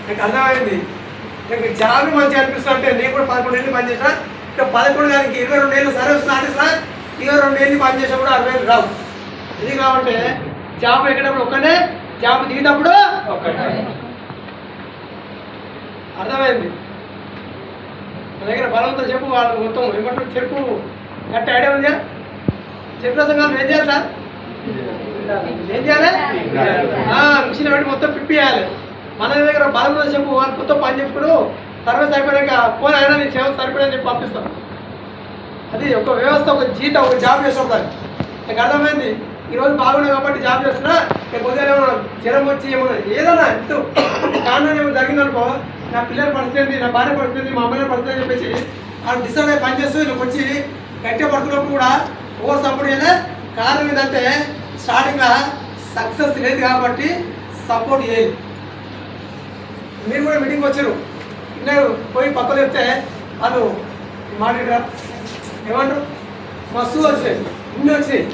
నాకు అర్థమైంది. నాకు జాబ్ మంచిగా అనిపిస్తుంది అంటే నేను కూడా 11 ఏళ్ళు పనిచేసిన. ఇక 11 కానీ 22 ఏళ్ళు సర్వీస్ ఆఫీస్లో 22 ఏళ్ళు పనిచేసినా కూడా 60,000 రావు. ఇది కాబట్టి జాబ్ ఎక్కేటప్పుడు ఒక్కనే, జాబ్ దిగినప్పుడు ఒక్కటే. అర్థమైంది. నా దగ్గర బలంతో చెప్పు, వాళ్ళు మొత్తం ఏమంటారు చెప్పు కరెక్ట్ ఐడియా ఉందా? చెప్పిన సంఘాలు ఏం చేయాలి సార్? ఏం చేయాలి? మిషన్ పెట్టి మొత్తం పిప్పియాలి. మన దగ్గర బలంతో చెప్పు, వాళ్ళు మొత్తం పని చెప్పుకుని సర్వీస్ అయిపోయాక ఫోన్ అయినా నీ సేవ సరిపోయాని చెప్పి పంపిస్తాం. అది ఒక వ్యవస్థ, ఒక జీతం, ఒక జాబ్ చేస్తాం. నాకు అర్థమైంది. ఈరోజు బాగున్నాయి కాబట్టి జాబ్ చేస్తున్నా. నేను కొద్దిగా ఏమన్నా జ్వరం వచ్చి ఏమన్నా ఏదన్నా ఇంటూ కారణం ఏమో జరిగిందనుకో, నా పిల్లల పరిస్థితి, నా భార్య పరిస్థితి, మా అమ్మాయి పరిస్థితి అని చెప్పేసి వాళ్ళు డిసైడ్ అయ్యి పనిచేస్తూ నేను వచ్చి గట్టిగా పడుతున్నప్పుడు కూడా ఓవర్ సపోర్ట్ చేయలే. కారణం ఏంటంటే స్టార్టింగ్గా సక్సెస్ లేదు కాబట్టి సపోర్ట్ చేయలేదు. మీరు కూడా మీటింగ్ వచ్చారు, ఇన్నర్ పోయి పక్కన చెప్తే వాళ్ళు మాట్లాడరా ఏమంటారు, మస్తు వచ్చినాయి, ఇన్ని వచ్చినాయి.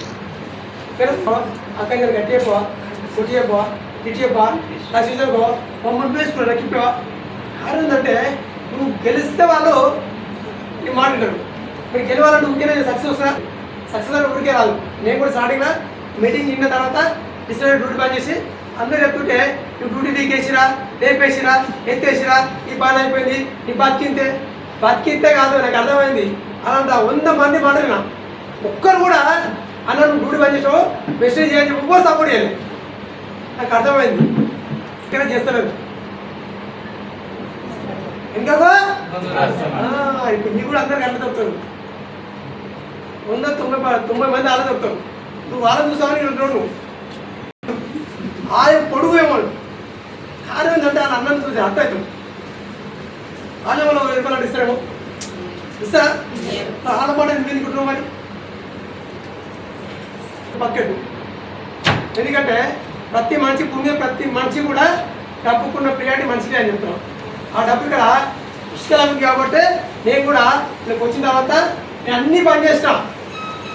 అక్కడ గట్టి చెప్పవా, కొట్టి చెప్పవా, ఇటు చెప్పవా, నా సీజన్కో మమ్మల్ని వేసుకున్నా నాకు ఇప్పవా. కారణం ఏంటంటే నువ్వు గెలిస్తే వాళ్ళు నీ మాట్లాడరు. ఇప్పుడు గెలవాలంటే ఊరికే సక్సెస్ అంటే ఊరికే రాదు. నేను కూడా స్టార్టింగ్లో మీటింగ్ ఇన్న తర్వాత డిసైడ్ డ్యూటీ పని చేసి అందరూ చెప్తుంటే నువ్వు డ్యూటీ దిగేసిరా, లేపేసిరా, ఎత్తేసిరా, ఈ పని అయిపోయింది, నీ బతికితే కాదు. నాకు అర్థమైంది. అలాంటి 100 మంది మాట్లాడినా ఒక్కరు కూడా అన్న నువ్వు డ్యూటీ పని చేసావు మెసేజ్ చేయాలి ఒక్కరు సపోర్ట్ చేయాలి. నాకు అర్థమైంది. ఇక్కడ చేస్తలేదు ఇంకా ఇప్పుడు నీ కూడా అందరికి అట్లా చెప్తారు. 190 మంది అలా చెప్తారు. నువ్వు వాళ్ళని చూసావని నువ్వు ఆయన పొడుగు ఏమో కారణం ఏంటంటే వాళ్ళ అన్నం చూసి అర్థం అవుతాం. వాళ్ళే వాళ్ళు 20 రూపాయలు ఇస్తారేమో ఇస్తారా? వాళ్ళ మాట ఎందుకు కుటుంబం మరి పక్కకు. ఎందుకంటే ప్రతి మనిషి పుణ్యం, ప్రతి మనిషి కూడా డబ్బుకున్న ప్రియారిటీ మనిషిని అని చెప్తున్నాం. ఆ డబ్బు ఇక్కడ పుష్కలం కాబట్టి నేను కూడా ఇక్కడికి వచ్చిన తర్వాత నేను అన్నీ బంద్ చేసిన,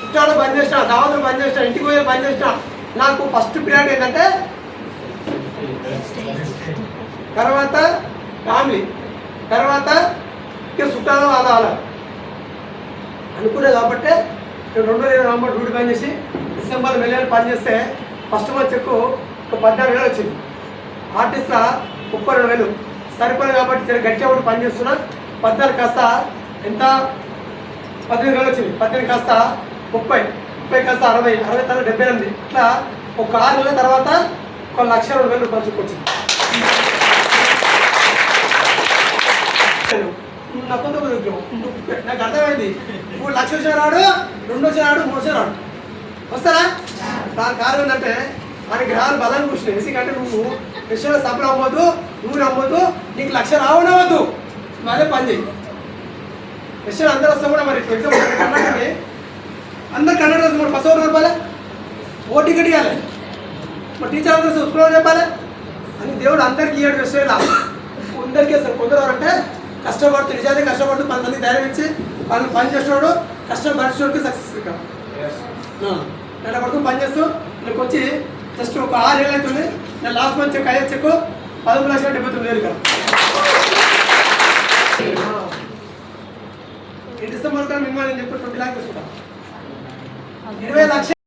చుట్టాలు బంద్ చేసిన, దావతులు బంద్ చేసిన, ఇంటికి పోయి బంద్ చేసిన. నాకు ఫస్ట్ ప్రియారిటీ ఏంటంటే తర్వాత ఫ్యామిలీ, తర్వాత ఇక చుట్టాలు వాళ్ళ అనుకునే కాబట్టి నేను 2020 నవంబర్ డ్యూటీ పని చేసి డిసెంబర్ నెలలో పని చేస్తే ఫస్ట్ మంత్ చెక్కు ఒక 14,000 వచ్చింది. ఆర్టిస్ట్లో 32,000 సరిపోలేదు కాబట్టి చాలా గట్టిగా కూడా పని చేస్తున్నా. 14 కాస్త ఎంత 18,000 వచ్చింది. 18 కాస్త 30, 30 కాస్త 60, 60 తర్వాత 78. ఇట్లా ఒక 6 నెలల తర్వాత 1,02,000 రూపాయలు చెక్కొచ్చింది. నా కొంత నాకు అర్థమైంది. 3 లక్షలు వచ్చిన రాడు, 2 వచ్చిన రాడు, 3 వచ్చిన రాడు. వస్తారా? దాని కారణం ఏంటంటే మన గ్రహాలు బలాన్ని కూర్చున్నాయి. ఎందుకంటే నువ్వు విషయంలో సభలు అవ్వద్దు, నువ్వు నమ్మొద్దు, నీకు 1,00,000 రావనవద్దు, అదే పని చేయి. విషయాలు అందరూ వస్తాం కూడా మరి కర్ణాటకని అందరు కన్నడ మరి 10,000 రూపాయలే ఓ టికెట్ ఇవ్వాలి, మరి టీచర్ అందరూ స్కూల్లో చెప్పాలి అని దేవుడు అందరికీ ఇవ్వడం విషయాలు అందరికీ వస్తారు. కొందరు అంటే కష్టపడుతూ నిజాన్ని కష్టపడుతూ 10 మందికి ధైర్యం ఇచ్చి వాళ్ళు పని చేసేవాడు కష్టం పరిచేవాడికి సక్సెస్ ఇస్తాం. నేను పడుతూ పని చేస్తూ నాకు వచ్చి జస్ట్ ఒక 6 ఏళ్ళు అవుతుంది. నేను లాస్ట్ మంత్ చెక్ అయ్యే చెక్ 13,79,000 కదా. డిసెంబర్ మినిమం నేను చెప్పి 20 లాక్స్ తీసుకుంటాను. 20 లక్షలు